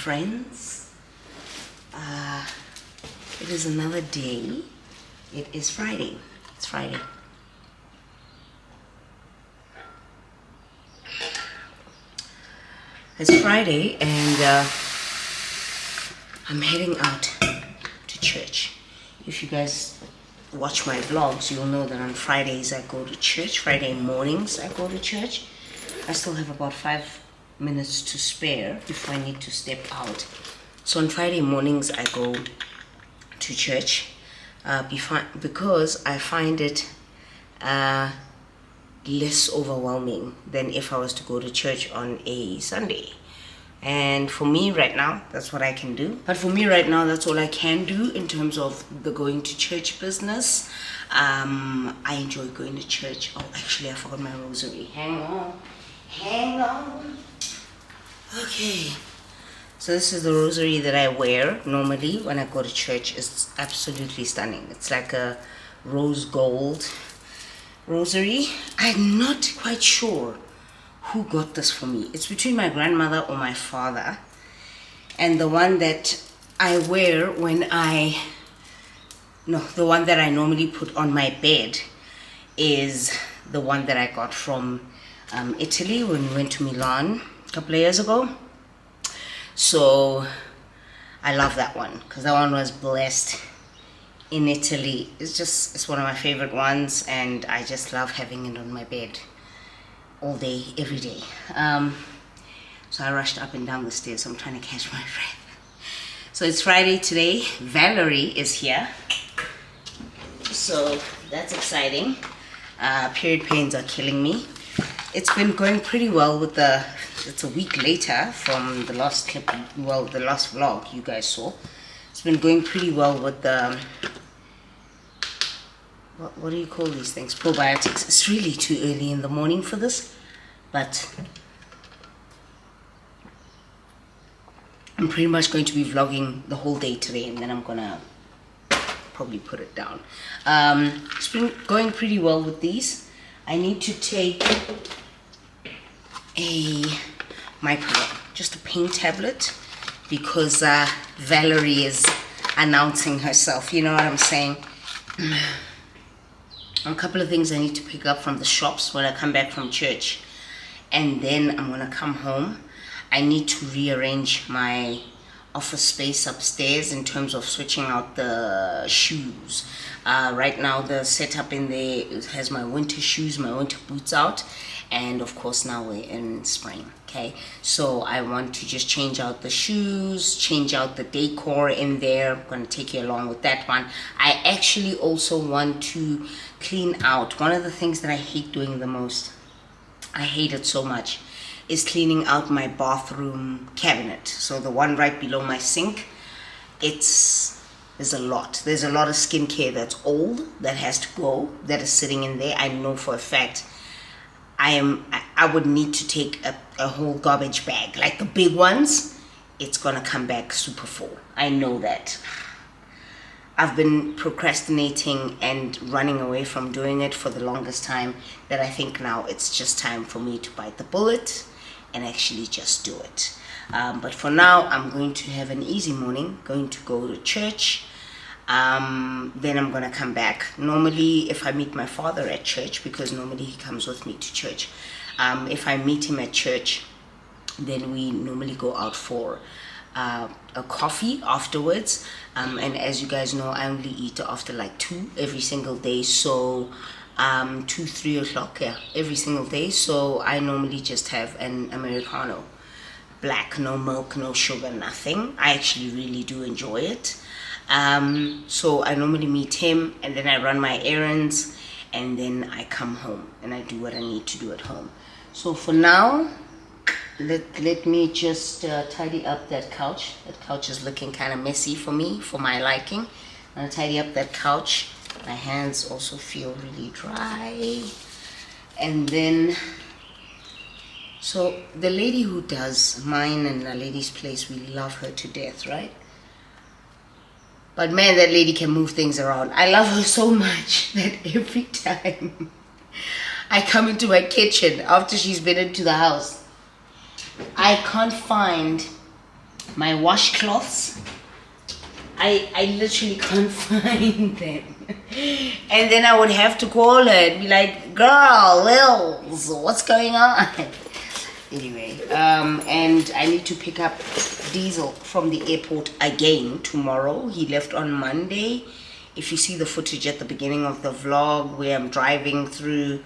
Friends, it is another day. It is Friday. It's Friday. It's Friday and I'm heading out to church. If you guys watch my vlogs, you'll know that on Fridays I go to church. Friday mornings I go to church. I still have about 5 minutes to spare before I need to step out. So on Friday mornings I go to church. because I find it less overwhelming than if I was to go to church on a Sunday. And for me right now, that's what I can do. But for me right now, that's all I can do in terms of the going to church business. I enjoy going to church. Oh, actually, I forgot my rosary. Hang on. Okay. So this is the rosary that I wear normally when I go to church. It's absolutely stunning. It's like a rose gold rosary. I'm not quite sure who got this for me. It's between my grandmother or my father. And the one that I wear the one that I normally put on my bed is the one that I got from Italy when we went to Milan a couple of years ago. So I love that one because that one was blessed in Italy. It's one of my favorite ones, and I just love having it on my bed all day, every day. So I rushed up and down the stairs. So I'm trying to catch my breath. So it's Friday today. Valerie is here. So that's exciting. Period pains are killing me. It's been going pretty well with it's a week later from the last clip, the last vlog you guys saw. It's been going pretty well with the, what do you call these things? Probiotics. It's really too early in the morning for this, but I'm pretty much going to be vlogging the whole day today, and then I'm gonna probably put it down. It's been going pretty well with these. I need to take just a pain tablet, because Valerie is announcing herself, you know what I'm saying? A couple of things I need to pick up from the shops when I come back from church, and then I'm gonna come home. I need to rearrange my office space upstairs in terms of switching out the shoes. Right now the setup in there has my winter shoes, my winter boots out, and of course now we're in spring. Okay, so I want to just change out the shoes, change out the decor in there. I'm going to take you along with that one. I actually also want to clean out. One of the things that I hate doing the most, I hate it so much, is cleaning out my bathroom cabinet. So the one right below my sink, there's a lot of skincare that's old that has to go, that is sitting in there. I know for a fact I would need to take a whole garbage bag, like the big ones. It's gonna come back super full. I know that. I've been procrastinating and running away from doing it for the longest time, that I think now it's just time for me to bite the bullet and actually just do it. But for now, I'm going to have an easy morning, going to go to church. Then I'm gonna come back. Normally, if I meet my father at church, because normally he comes with me to church, if I meet him at church, then we normally go out for a coffee afterwards. And as you guys know, I only eat after like 2 every single day. So 2-3 o'clock, yeah, every single day. So I normally just have an Americano, black, no milk, no sugar, nothing. I actually really do enjoy it. So I normally meet him, and then I run my errands, and then I come home and I do what I need to do at home. So for now, let me just tidy up that couch. That couch is looking kind of messy for me, for my liking. I'm gonna tidy up that couch. My hands also feel really dry. And then, so the lady who does mine and a lady's place, we love her to death, right? But man, that lady can move things around. I love her so much that every time I come into my kitchen after she's been into the house, I can't find my washcloths. I literally can't find them. And then I would have to call her and be like, girl, Lils, what's going on? Anyway, and I need to pick up Diesel from the airport again tomorrow. He left on Monday. If you see the footage at the beginning of the vlog where I'm driving through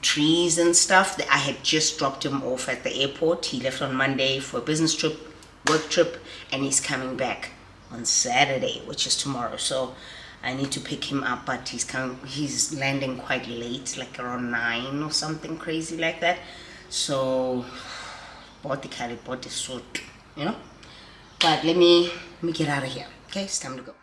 trees and stuff, I had just dropped him off at the airport. He left on Monday for a business trip, work trip, and he's coming back on Saturday, which is tomorrow. So I need to pick him up, but he's landing quite late, like around 9 or something crazy like that. So bought the suit, you know. But let me get out of here. Okay, it's time to go.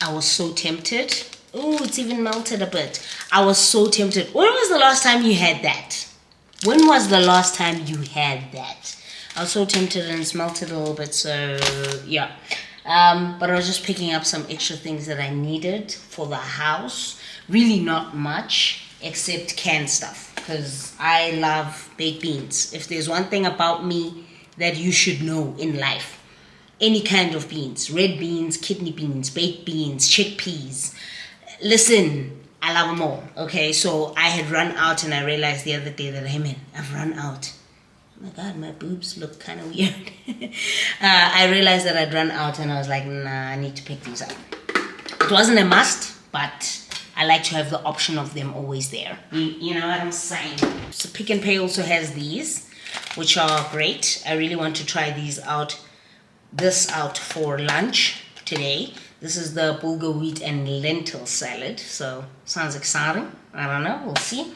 I was so tempted. Oh, it's even melted a bit. I was so tempted. When was the last time you had that? When was the last time you had that? I was so tempted and it's melted a little bit, so yeah. But I was just picking up some extra things that I needed for the house. Really not much, except canned stuff, because I love baked beans. If there's one thing about me that you should know in life, any kind of beans, red beans, kidney beans, baked beans, chickpeas. Listen, I love them all. Okay, so I had run out and I realized the other day that, hey man, I've run out. Oh my God, my boobs look kind of weird. I realized that I'd run out and I was like, nah, I need to pick these up. It wasn't a must, but I like to have the option of them always there. You know what I'm saying? So Pick n Pay also has these, which are great. I really want to try these out. This out for lunch today. This is the bulgur wheat and lentil salad, so sounds exciting. I don't know, we'll see.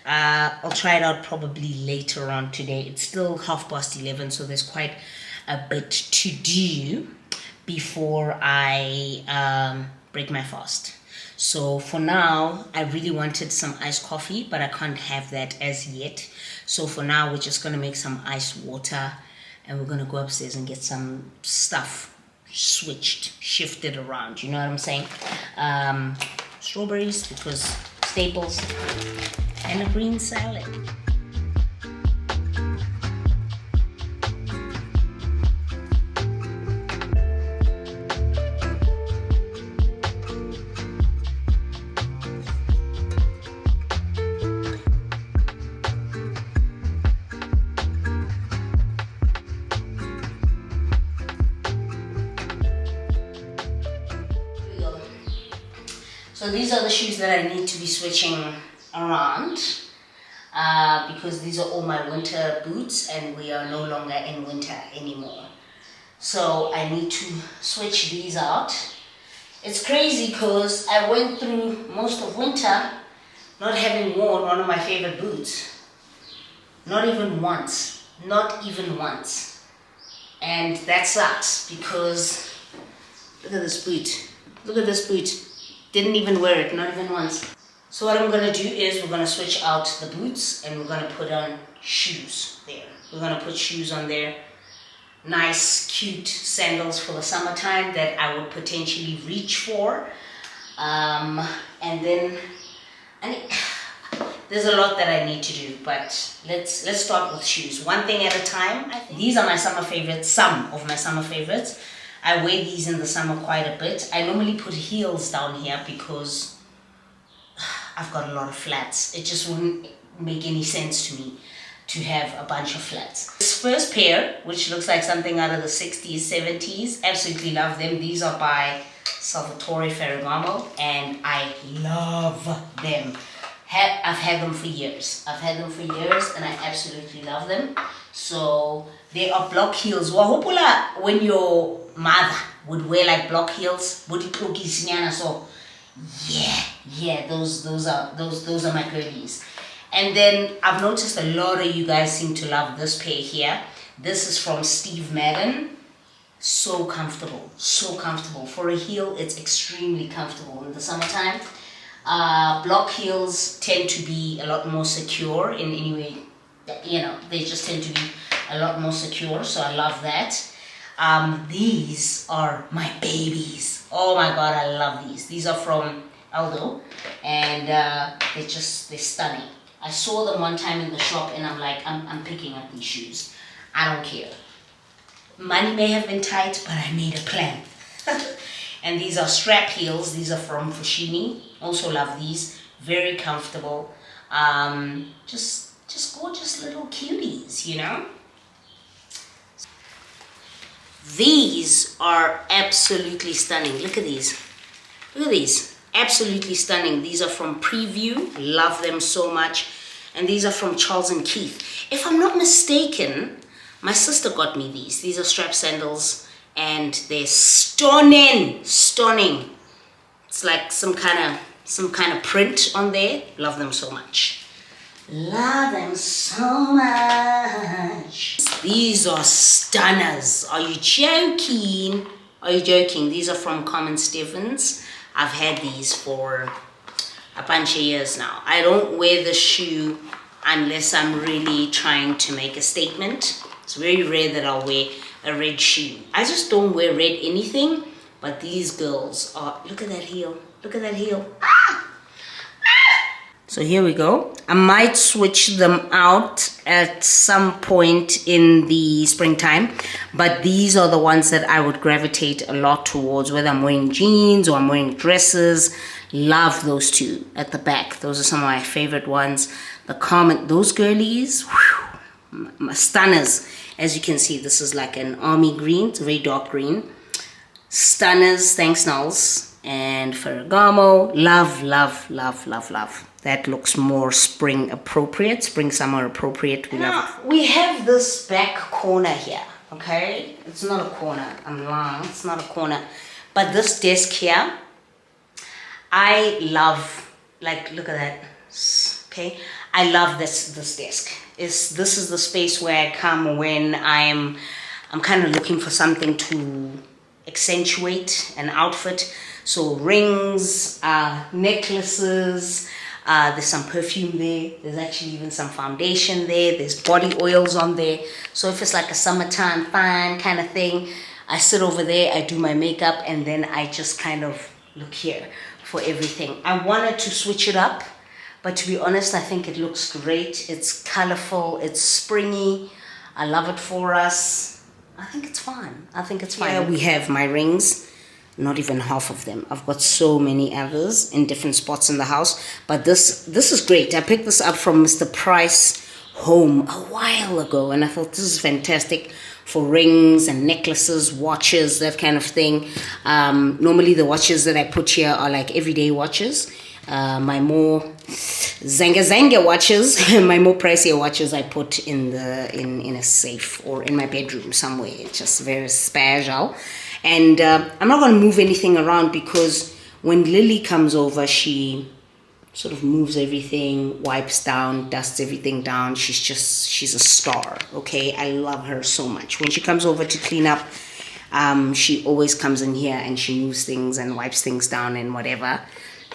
I'll try it out probably later on today. It's still 11:30, so there's quite a bit to do before I break my fast. So for now, I really wanted some iced coffee, but I can't have that as yet. So for now, we're just gonna make some iced water, and we're gonna go upstairs and get some stuff shifted around. You know what I'm saying? Strawberries, because staples, and a green salad. So these are the shoes that I need to be switching around because these are all my winter boots and we are no longer in winter anymore. So I need to switch these out. It's crazy because I went through most of winter not having worn one of my favorite boots. Not even once. Not even once. And that sucks because look at this boot. Look at this boot. Didn't even wear it, not even once. So what I'm gonna do is we're gonna switch out the boots and we're gonna put on shoes there. We're gonna put shoes on there. Nice, cute sandals for the summertime that I would potentially reach for. And then, there's a lot that I need to do, but let's start with shoes. One thing at a time, I think. These are my summer favorites, some of my summer favorites. I wear these in the summer quite a bit. I normally put heels down here because I've got a lot of flats. It just wouldn't make any sense to me to have a bunch of flats. This first pair, which looks like something out of the 60s, 70s, absolutely love them. These are by Salvatore Ferragamo and I love them. I've had them for years. I've had them for years and I absolutely love them. So they are block heels. Wahopula, when your mother would wear like block heels, so yeah, those are my girlies. And then I've noticed a lot of you guys seem to love this pair here. This is from Steve Madden. So comfortable, so comfortable. For a heel, it's extremely comfortable in the summertime. Block heels tend to be a lot more secure in any way, you know, they just tend to be a lot more secure, so I love that. These are my babies. Oh my God, I love these. These are from Aldo, and they're stunning. I saw them one time in the shop and I'm like, I'm picking up these shoes. I don't care. Money may have been tight, but I made a plan. And these are strap heels. These are from Fushimi. Also love these. Very comfortable. Just just gorgeous little cuties, you know. These are absolutely stunning. Look at these. Look at these. Absolutely stunning. These are from Preview. Love them so much. And these are from Charles and Keith. If I'm not mistaken, my sister got me these. These are strap sandals and they're stunning. Stunning. It's like some kind of print on there. Love them so much. Love them so much. These are stunners. Are you joking? Are you joking? These are from Common Stevens. I've had these for a bunch of years now. I don't wear the shoe unless I'm really trying to make a statement. It's very rare that I'll wear a red shoe. I just don't wear red anything, but these girls are, look at that heel. Look at that heel. Ah! So here we go. I might switch them out at some point in the springtime, but these are the ones that I would gravitate a lot towards, whether I'm wearing jeans or I'm wearing dresses. Love those two at the back. Those are some of my favorite ones. Those girlies, whew, my stunners. As you can see, this is like an army green. It's a very dark green. Stunners, thanks Nulls. And Ferragamo, love, love, love, love, love. That looks more spring appropriate, spring summer appropriate. We love it. We have this back corner here, okay? It's not a corner, I'm lying, it's not a corner. But this desk here, I love, like, look at that, okay? I love this desk. This is the space where I come when I'm kind of looking for something to accentuate an outfit. So rings, necklaces, there's some perfume there. There's actually even some foundation there. There's body oils on there. So if it's like a summertime fine kind of thing, I sit over there, I do my makeup, and then I just kind of look here for everything. I wanted to switch it up, but to be honest, I think it looks great. It's colorful, it's springy. I love it for us. I think it's fine. I think it's fine. Here we have my rings. Not even half of them. I've got so many others in different spots in the house, but this is great. I picked this up from Mr. Price Home a while ago, and I thought this is fantastic for rings and necklaces, watches, that kind of thing. Normally the watches that I put here are like everyday watches. My more zanga watches, my more pricier watches, I put in a safe or in my bedroom somewhere. It's just very special. And I'm not going to move anything around because when Lily comes over, she sort of moves everything, wipes down, dusts everything down. She's a star, okay? I love her so much. When she comes over to clean up, she always comes in here and she moves things and wipes things down and whatever.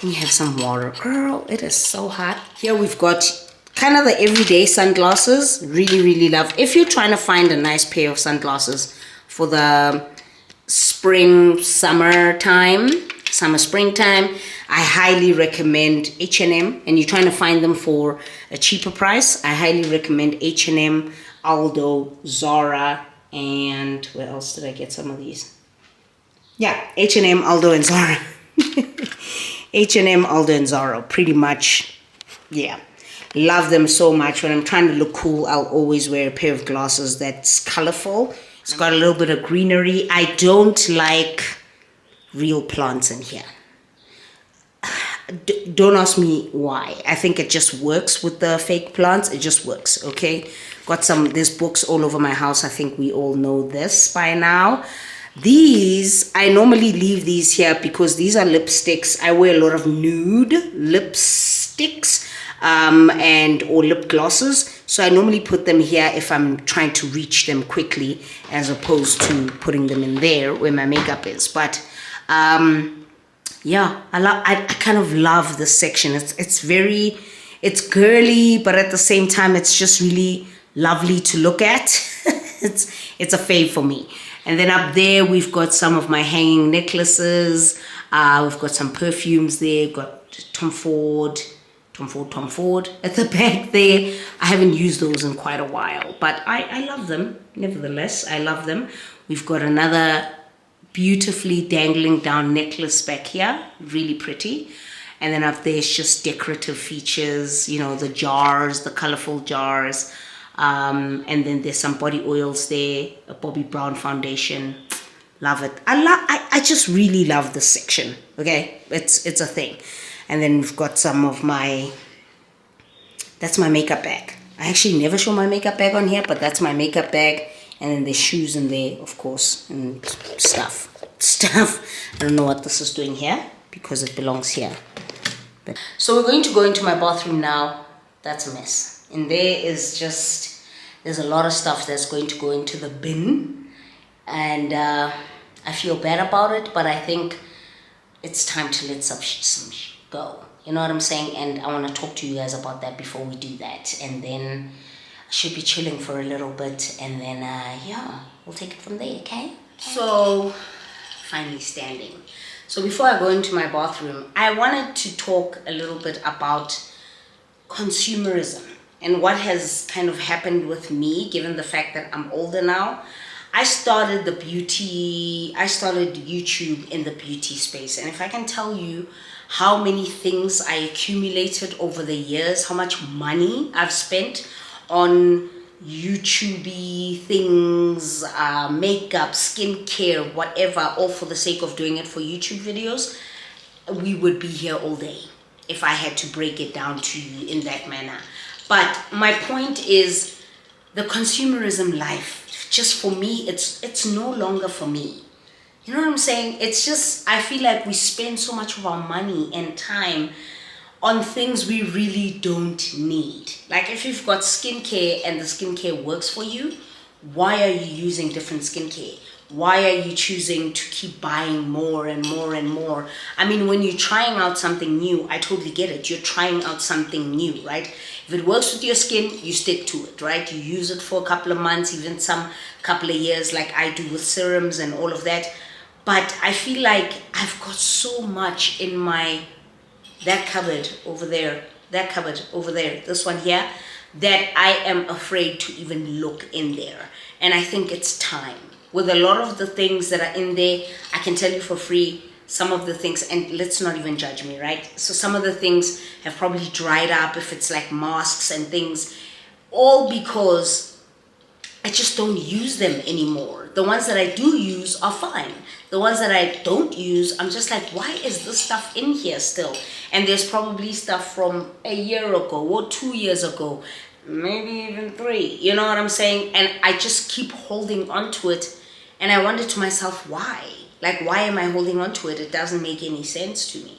Then you have some water. Girl, it is so hot. Here we've got kind of the everyday sunglasses. Really, really love. If you're trying to find a nice pair of sunglasses for the springtime, I highly recommend H&M, and you're trying to find them for a cheaper price. I highly recommend H&M, Aldo, Zara, and where else did I get some of these? Yeah, H&M, Aldo, and Zara. H&M, Aldo, and Zara, pretty much. Yeah, love them so much. When I'm trying to look cool, I'll always wear a pair of glasses that's colorful. It's got a little bit of greenery. I don't like real plants in here. Don't ask me why. I think it just works with the fake plants. It just works, okay? There's books all over my house. I think we all know this by now. These, I normally leave these here because these are lipsticks. I wear a lot of nude lipsticks or lip glosses. So I normally put them here if I'm trying to reach them quickly as opposed to putting them in there where my makeup is. But yeah, I kind of love this section. It's girly, but at the same time, it's just really lovely to look at. It's a fave for me. And then up there, we've got some of my hanging necklaces. We've got some perfumes there. We've got Tom Ford at the back there. I haven't used those in quite a while, but I love them. Nevertheless, I love them. We've got another beautifully dangling down necklace back here. Really pretty. And then up there is just decorative features, you know, the jars, the colorful jars. And then there's some body oils there, a Bobbi Brown foundation. Love it. I just really love this section. Okay, it's a thing. And then we've got some of my, that's my makeup bag. I actually never show my makeup bag on here, but that's my makeup bag. And then there's shoes in there, of course, and stuff. I don't know what this is doing here because it belongs here. So we're going to go into my bathroom now. That's a mess. In there is just, there's a lot of stuff that's going to go into the bin. And I feel bad about it, but I think it's time to let some go. You know what I'm saying? And I want to talk to you guys about that before we do that. And then I should be chilling for a little bit. And then, yeah, we'll take it from there, okay? So, finally standing. So before I go into my bathroom, I wanted to talk a little bit about consumerism and what has kind of happened with me, given the fact that I'm older now. I started YouTube in the beauty space. And if I can tell you how many things I accumulated over the years, how much money I've spent on YouTube things, makeup, skincare, whatever, all for the sake of doing it for YouTube videos, we would be here all day if I had to break it down to you in that manner. But my point is, the consumerism life, just for me, it's no longer for me. You know what I'm saying? It's just, I feel like we spend so much of our money and time on things we really don't need. Like if you've got skincare and the skincare works for you, why are you using different skincare? Why are you choosing to keep buying more and more and more? I mean, when you're trying out something new, I totally get it. You're trying out something new, right? If it works with your skin, you stick to it, right? You use it for a couple of months, even some couple of years, like I do with serums and all of that. But I feel like I've got so much in that cupboard over there, this one here, that I am afraid to even look in there. And I think it's time. With a lot of the things that are in there, I can tell you for free, some of the things, and let's not even judge me, right? So some of the things have probably dried up, if it's like masks and things, all because I just don't use them anymore. The ones that I do use are fine. The ones that I don't use, I'm just like, why is this stuff in here still? And there's probably stuff from a year ago or 2 years ago, maybe even 3. You know what I'm saying? And I just keep holding on to it. And I wonder to myself, why? Like, why am I holding on to it? It doesn't make any sense to me.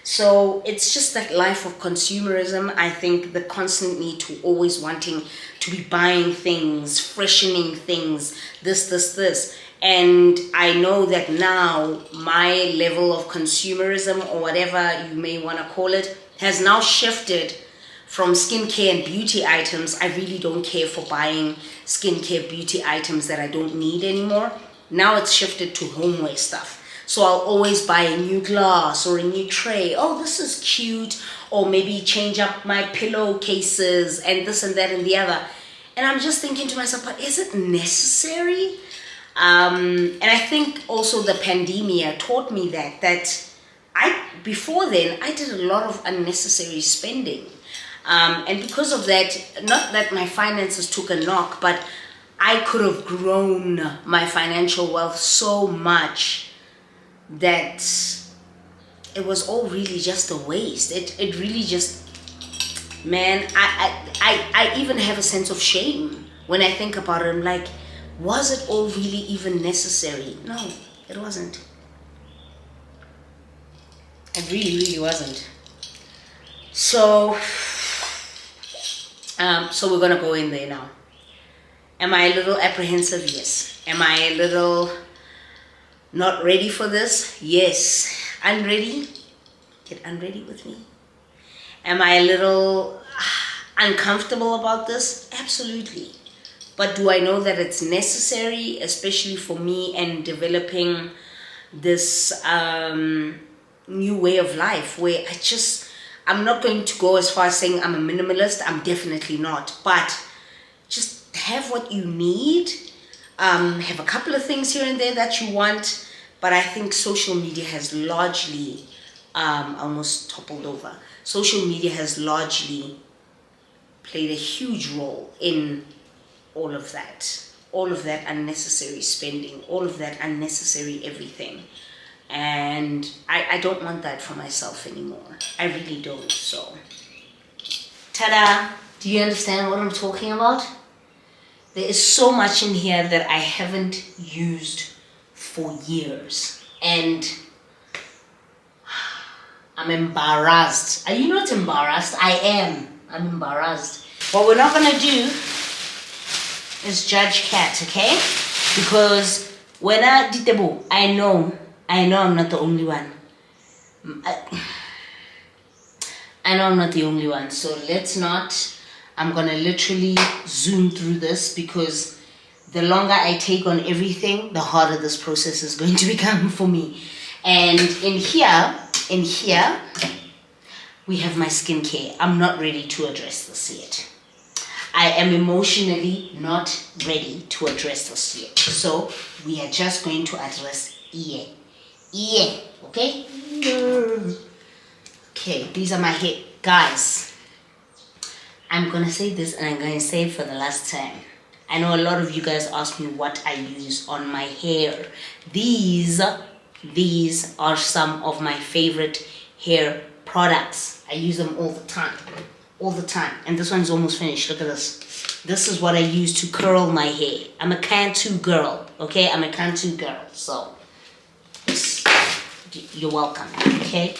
So it's just that life of consumerism. I think the constant need to always wanting to be buying things, freshening things, this. And I know that now my level of consumerism, or whatever you may want to call it, has now shifted from skincare and beauty items. I really don't care for buying skincare beauty items that I don't need anymore. Now it's shifted to homeware stuff. So I'll always buy a new glass or a new tray. Oh, this is cute. Or maybe change up my pillowcases and this and that and the other. And I'm just thinking to myself, but is it necessary? And I think also the pandemia taught me that before then, I did a lot of unnecessary spending. And because of that, not that my finances took a knock, but I could have grown my financial wealth so much that it was all really just a waste. It really just, man, I even have a sense of shame when I think about it. I'm like, was it all really even necessary? No, it wasn't. It really wasn't. So we're gonna go in there now. Am I a little apprehensive? Yes. Am I a little not ready for this? Yes. Unready? Get unready with me. Am I a little uncomfortable about this? Absolutely. But do I know that it's necessary, especially for me and developing this new way of life where I'm not going to go as far as saying I'm a minimalist. I'm definitely not. But just have what you need. Have a couple of things here and there that you want. But I think social media has largely almost toppled over. Social media has largely played a huge role in all of that unnecessary spending, all of that unnecessary everything. And I don't want that for myself anymore. I really don't. So, ta-da! Do you understand what I'm talking about? There is so much in here that I haven't used for years. And I'm embarrassed. Are you not embarrassed? I am. I'm embarrassed. What we're not going to do is judge Kat, okay? Because when I did the book, I know I'm not the only one. I know I'm not the only one. So let's not. I'm going to literally zoom through this, because the longer I take on everything, the harder this process is going to become for me. And in here, we have my skincare. I'm not ready to address this yet. I am emotionally not ready to address this yet. So we are just going to address ear. Okay? Okay, these are my hair. Guys, I'm going to say this, and I'm going to say it for the last time. I know a lot of you guys ask me what I use on my hair. These are some of my favorite hair products. I use them all the time. And this one's almost finished. Look at this. This is what I use to curl my hair. I'm a Cantu girl. Okay? I'm a Cantu girl. So, you're welcome. Okay?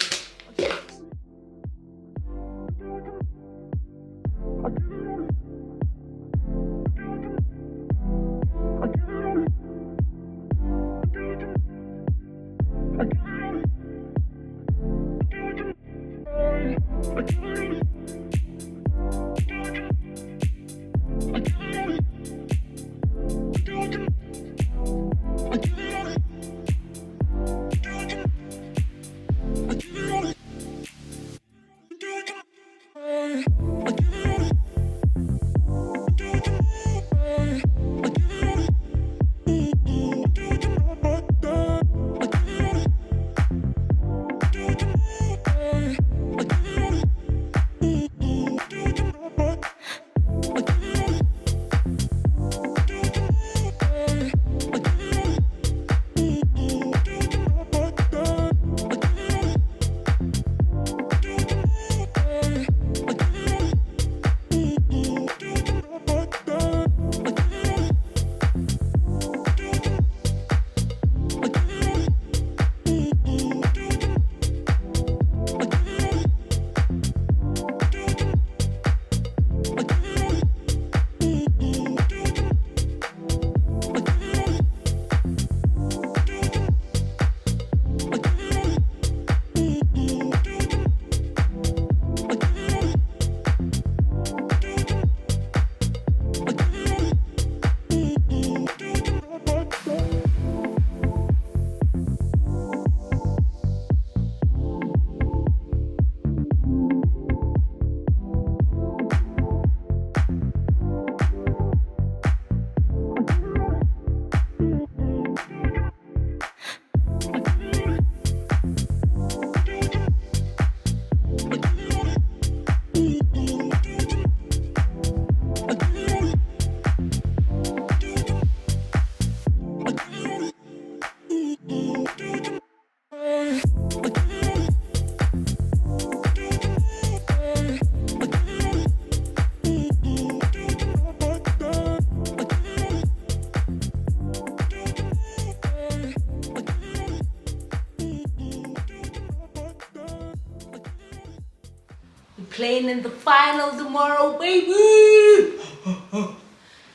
Playing in the final tomorrow, baby!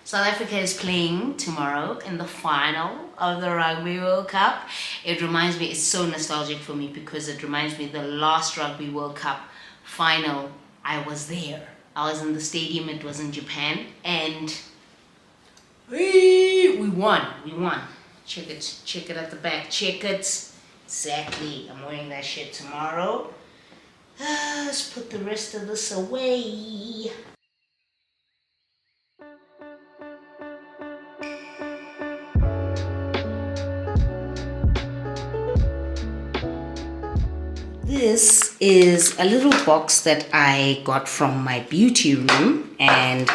South Africa is playing tomorrow in the final of the Rugby World Cup. It reminds me, it's so nostalgic for me, because it reminds me the last Rugby World Cup final, I was there. I was in the stadium, it was in Japan, and we won. Check it at the back, check it. Exactly, I'm wearing that shit tomorrow. Let's put the rest of this away. This is a little box that I got from my beauty room, and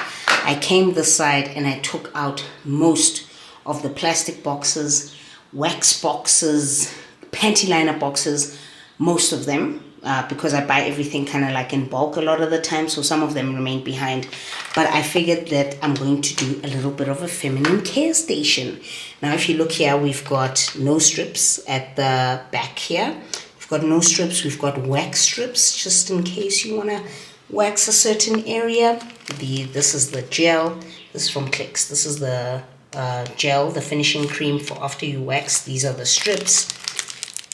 I came this side and I took out most of the plastic boxes, wax boxes, panty liner boxes, most of them, because I buy everything kind of like in bulk a lot of the time, so some of them remain behind. But I figured that I'm going to do a little bit of a feminine care station. Now if you look here, we've got nose strips at the back here. We've got nose strips, we've got wax strips, just in case you want to wax a certain area. This is the gel. This is from Clicks. This is the gel, the finishing cream for after you wax. These are the strips,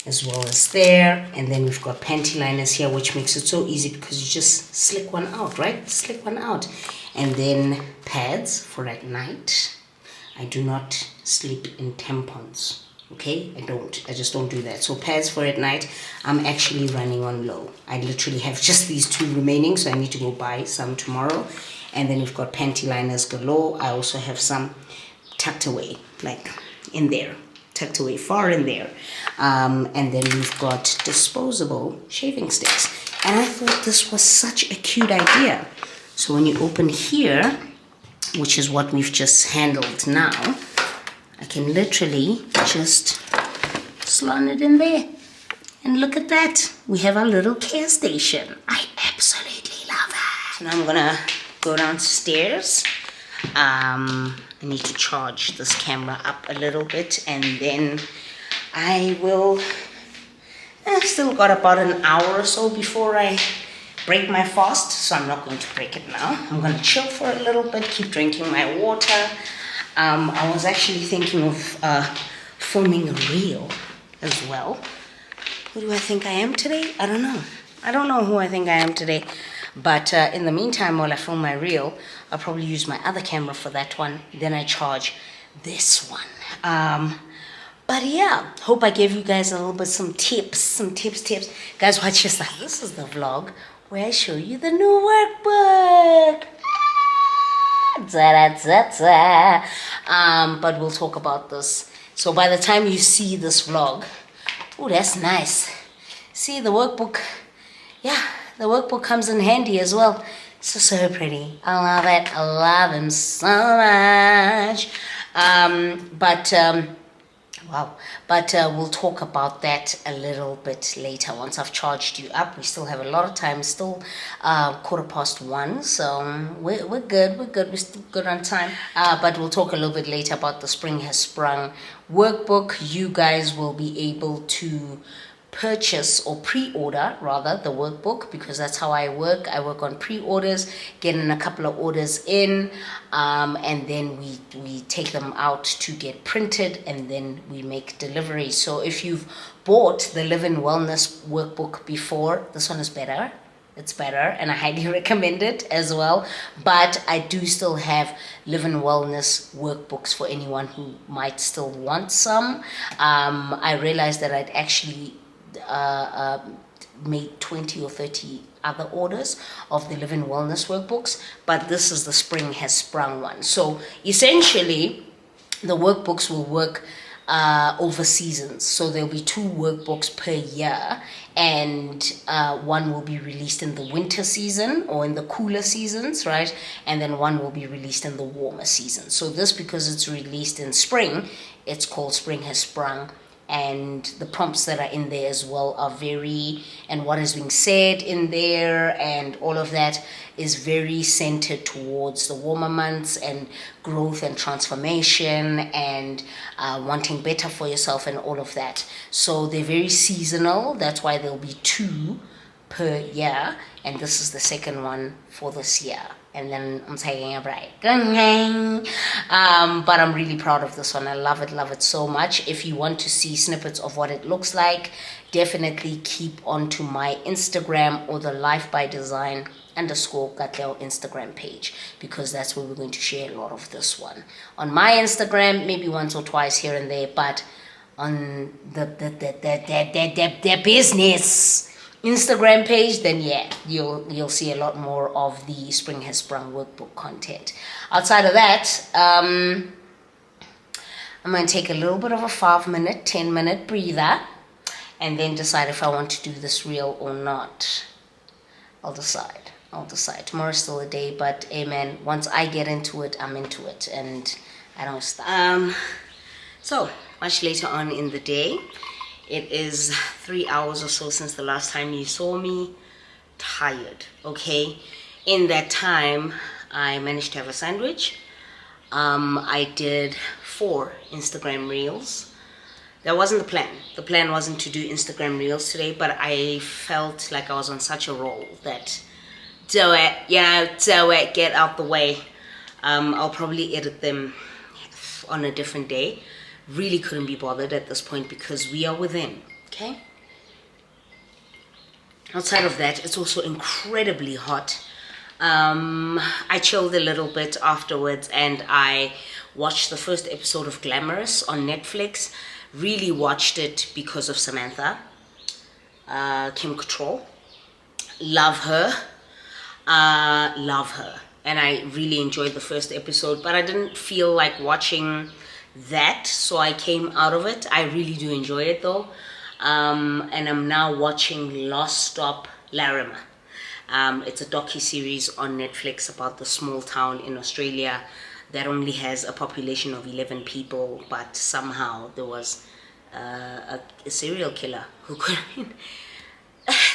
as well as there. And then we've got panty liners here, which makes it so easy because you just slick one out, right? Slick one out. And then pads for at night. I do not sleep in tampons, okay? I just don't do that. So pads for at night. I'm actually running on low. I literally have just these 2 remaining, so I need to go buy some tomorrow. And then we've got panty liners galore. I also have some tucked away, like in there, tucked away far in there. And then we've got disposable shaving sticks. And I thought this was such a cute idea. So when you open here, which is what we've just handled now, I can literally just slot it in there. And look at that. We have our little care station. I absolutely love it. So now I'm gonna go downstairs. I need to charge this camera up a little bit, and then I will, I've still got about an hour or so before I break my fast, so I'm not going to break it now. I'm going to chill for a little bit, keep drinking my water. I was actually thinking of filming a reel as well. Who do I think I am today? I don't know. I don't know who I think I am today. But in the meantime, while I film my reel, I'll probably use my other camera for that one. Then I charge this one. But yeah, hope I gave you guys a little bit some tips. Guys, watch this out. This is the vlog where I show you the new workbook. But we'll talk about this. So by the time you see this vlog, oh, that's nice. See the workbook. Yeah, the workbook comes in handy as well. So pretty. I love it. I love him so much. But we'll talk about that a little bit later once I've charged you up. We still have a lot of time, still 1:15, so we're good, we're still good on time. But we'll talk a little bit later about the Spring Has Sprung workbook. You guys will be able to purchase or pre-order rather the workbook, because that's how I work. I work on pre-orders, getting a couple of orders in, and then we take them out to get printed, and then we make delivery. So if you've bought the Live in Wellness workbook before, this one is better. It's better, and I highly recommend it as well. But I do still have Live in Wellness workbooks for anyone who might still want some. I realized that I'd actually made 20 or 30 other orders of the Live in Wellness workbooks, but this is the Spring Has Sprung one. So essentially the workbooks will work over seasons. So there'll be 2 workbooks per year, and one will be released in the winter season or in the cooler seasons, right? And then one will be released in the warmer season. So this, because it's released in spring, it's called Spring Has Sprung. And the prompts that are in there as well are very, and what is being said in there and all of that is very centered towards the warmer months and growth and transformation and wanting better for yourself and all of that. So they're very seasonal. That's why there'll be 2 per year, and this is the second one for this year. And then I'm taking a break. But I'm really proud of this one. I love it so much. If you want to see snippets of what it looks like, definitely keep onto my Instagram or the Life By Design _Katleho Instagram page, because that's where we're going to share a lot of this one. On my Instagram, maybe once or twice here and there, but on the business Instagram page, then yeah, you'll see a lot more of the Spring Has Sprung workbook content. Outside of that, I'm going to take a little bit of a 5-minute, 10-minute breather, and then decide if I want to do this reel or not. I'll decide. Tomorrow's still a day, but amen, once I get into it, I'm into it, and I don't stop. So much later on in the day, it is 3 hours or so since the last time you saw me. Tired, okay? In that time, I managed to have a sandwich. I did 4 Instagram reels. That wasn't the plan. The plan wasn't to do Instagram reels today, but I felt like I was on such a roll that do it, get out the way. I'll probably edit them on a different day. Really couldn't be bothered at this point because we are within, okay? Outside of that, it's also incredibly hot. I chilled a little bit afterwards and I watched the first episode of Glamorous on Netflix. Really watched it because of Samantha, Kim Cattrall. Love her. And I really enjoyed the first episode, but I didn't feel like watching that, so I came out of it. I really do enjoy it though. And I'm now watching Lost Stop Larimer. It's a docu-series on Netflix about the small town in Australia that only has a population of 11 people, but somehow there was a serial killer who could have been...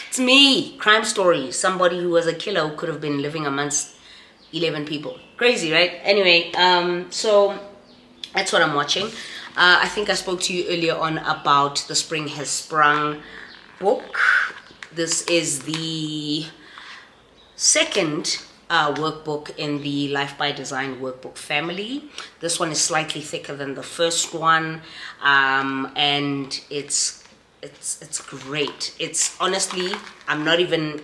It's me! Crime story. Somebody who was a killer who could have been living amongst 11 people. Crazy, right? Anyway, so that's what I'm watching. I think I spoke to you earlier on about the Spring Has Sprung book. This is the second workbook in the Life by Design Workbook family. This one is slightly thicker than the first one, and it's great. It's honestly, I'm not even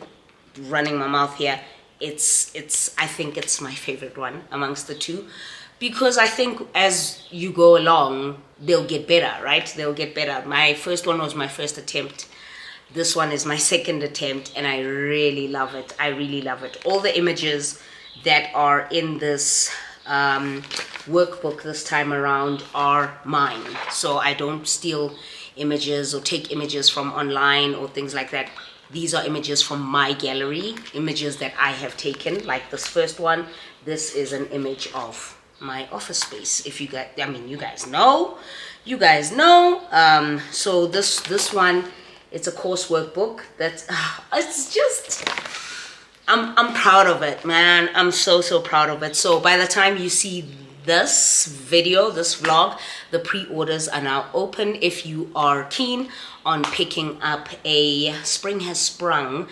running my mouth here. I think it's my favorite one amongst the two, because I think as you go along, they'll get better, right? They'll get better. My first one was my first attempt. This one is my second attempt, and I really love it. I really love it. All the images that are in this workbook this time around are mine. So I don't steal images or take images from online or things like that. These are images from my gallery, images that I have taken, like this first one. This is an image of my office space. If you guys, you guys know. So this one, it's a course workbook. It's just, I'm proud of it, man. I'm so proud of it. So by the time you see this video, this vlog, the pre-orders are now open. If you are keen on picking up a Spring Has Sprung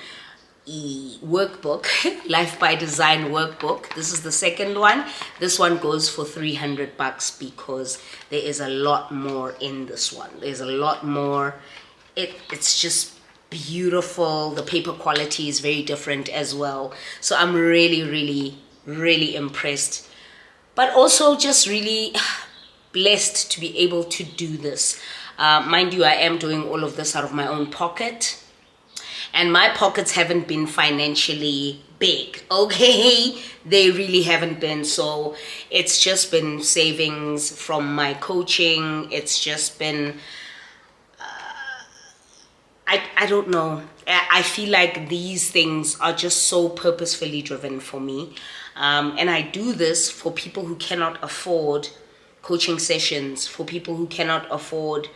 workbook, Life by Design Workbook, this is the second one. This one goes for $300 because there is a lot more in this one. There's a lot more. It's just beautiful. The paper quality is very different as well. So I'm really impressed, but also just really blessed to be able to do this. Mind you, I am doing all of this out of my own pocket, and my pockets haven't been financially big, okay? They really haven't been. So it's just been savings from my coaching. It's just been, I don't know. I feel like these things are just so purposefully driven for me. And I do this for people who cannot afford coaching sessions, for people who cannot afford,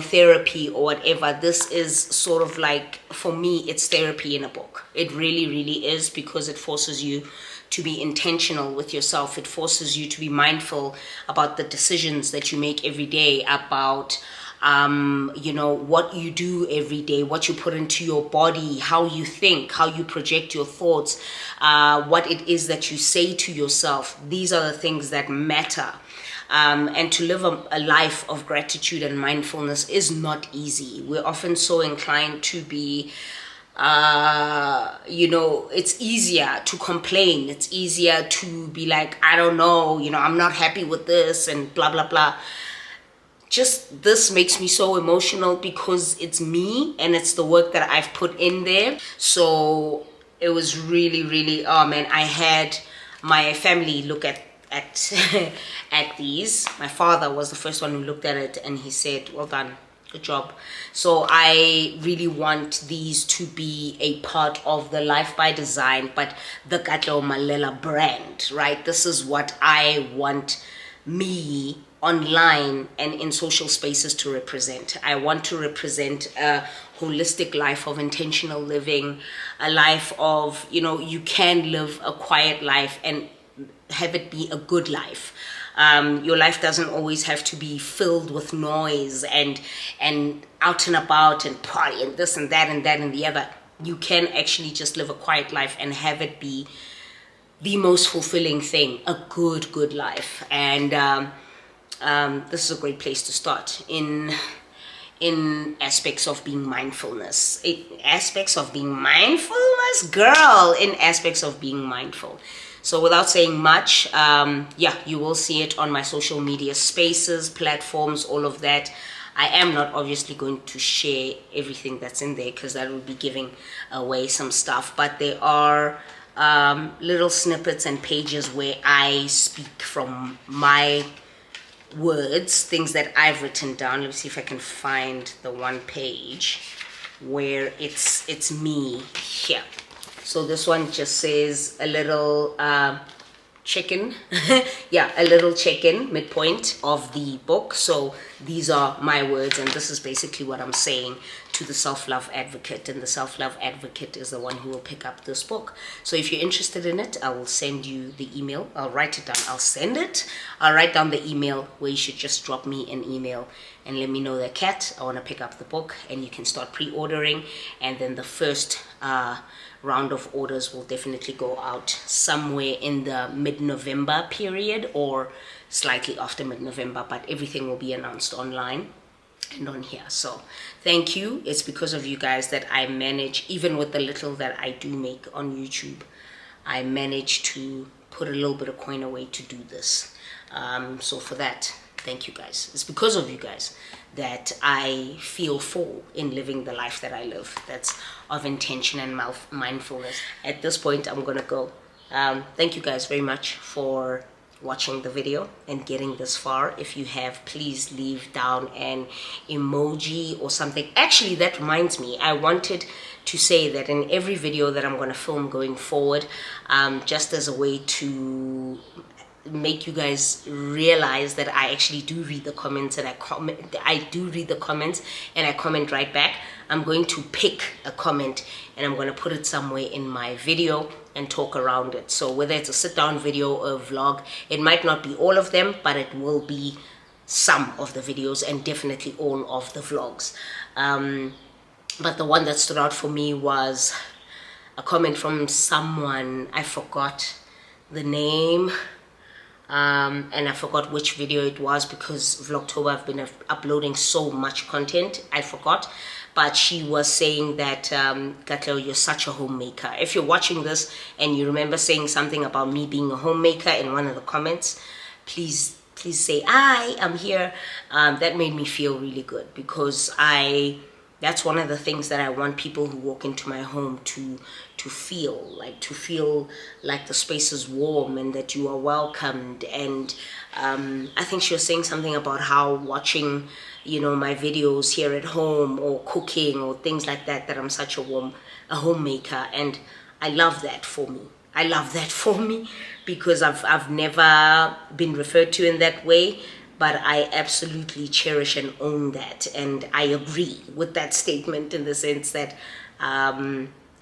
therapy or whatever. This is sort of like, for me, it's therapy in a book. It really is, because it forces you to be intentional with yourself. It forces you to be mindful about the decisions that you make every day, about what you do every day, what you put into your body, how you think, how you project your thoughts, what it is that you say to yourself. These are the things that matter. And to live a life of gratitude and mindfulness is not easy. We're often so inclined to be, it's easier to complain. It's easier to be like, I don't know, I'm not happy with this and blah, blah, blah. Just this makes me so emotional because it's me and it's the work that I've put in there. So it was really, oh man, I had my family look at these. My father was the first one who looked at it and he said, well done. Good job. So I really want these to be a part of the Life by Design, but the Katleho Malela brand, right? This is what I want me online and in social spaces to represent. I want to represent a holistic life of intentional living, a life of, you can live a quiet life and have it be a good life. Your life doesn't always have to be filled with noise and out and about and party and this and that and that and the other. You can actually just live a quiet life and have it be the most fulfilling thing, a good life. And this is a great place to start in aspects of being mindfulness. In aspects of being mindful. So without saying much, you will see it on my social media spaces, platforms, all of that. I am not obviously going to share everything that's in there because that would be giving away some stuff. But there are little snippets and pages where I speak from my words, things that I've written down. Let me see if I can find the one page where it's me here. So this one just says a little check-in. A little check-in, midpoint of the book. So these are my words, and this is basically what I'm saying to the self-love advocate. And the self-love advocate is the one who will pick up this book. So if you're interested in it, I will send you the email. I'll write it down. I'll write down the email where you should just drop me an email and let me know that, Kat, I want to pick up the book, and you can start pre-ordering. And then the first round of orders will definitely go out somewhere in the mid-November period or slightly after mid-November, but everything will be announced online and on here. So thank you. It's because of you guys that I manage, even with the little that I do make on YouTube, I manage to put a little bit of coin away to do this. So for that, thank you guys. It's because of you guys that I feel full in living the life that I live. That's of intention and mindfulness. At this point, I'm gonna go. Thank you guys very much for watching the video and getting this far. If you have, please leave down an emoji or something. Actually, that reminds me, I wanted to say that in every video that I'm going to film going forward, just as a way to make you guys realize that I actually do read the comments and I comment right back. I'm going to pick a comment and I'm going to put it somewhere in my video and talk around it. So whether it's a sit down video or a vlog, it might not be all of them, but it will be some of the videos and definitely all of the vlogs. But the one that stood out for me was a comment from someone, I forgot the name, and I forgot which video it was because Vlogtober I've been uploading so much content, I forgot. But she was saying that, Katleho, you're such a homemaker. If you're watching this and you remember saying something about me being a homemaker in one of the comments, please say, I am here. That made me feel really good because that's one of the things that I want people who walk into my home to feel like the space is warm and that you are welcomed. And I think she was saying something about how watching, my videos here at home or cooking or things like that I'm such a homemaker. And I love that for me. Because I've never been referred to in that way. But I absolutely cherish and own that. And I agree with that statement in the sense that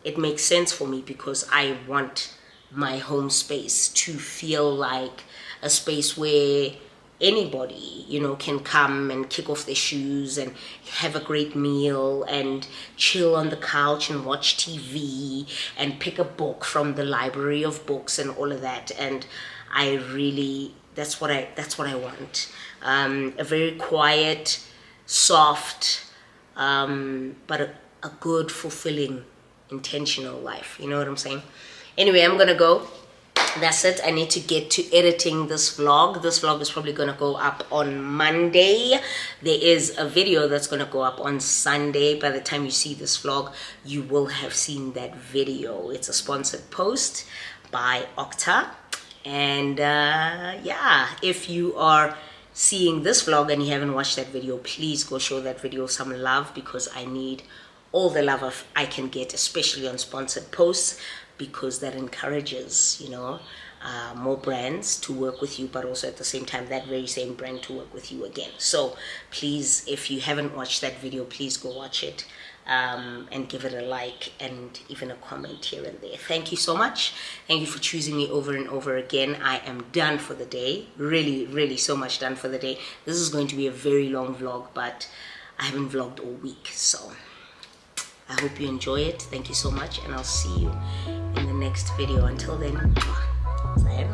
it makes sense for me because I want my home space to feel like a space where anybody, can come and kick off their shoes and have a great meal and chill on the couch and watch TV and pick a book from the library of books and all of that. And that's what I want. A very quiet, soft, but a good, fulfilling, intentional life. You know what I'm saying? Anyway, I'm gonna go. That's it. I need to get to editing this vlog. This vlog is probably gonna go up on Monday. There is a video that's gonna go up on Sunday. By the time you see this vlog, you will have seen that video. It's a sponsored post by Okta. And if you are seeing this vlog and you haven't watched that video, please go show that video some love, because I need all the love I can get, especially on sponsored posts, because that encourages, you know, more brands to work with you, but also at the same time that very same brand to work with you again. So please, if you haven't watched that video, please go watch it, and give it a like and even a comment here and there. Thank you so much. Thank you for choosing me over and over again. I am done for the day. Really so much done for the day. This is going to be a very long vlog, but I haven't vlogged all week, so I hope you enjoy it. Thank you so much, and I'll see you in the next video. Until then, bye.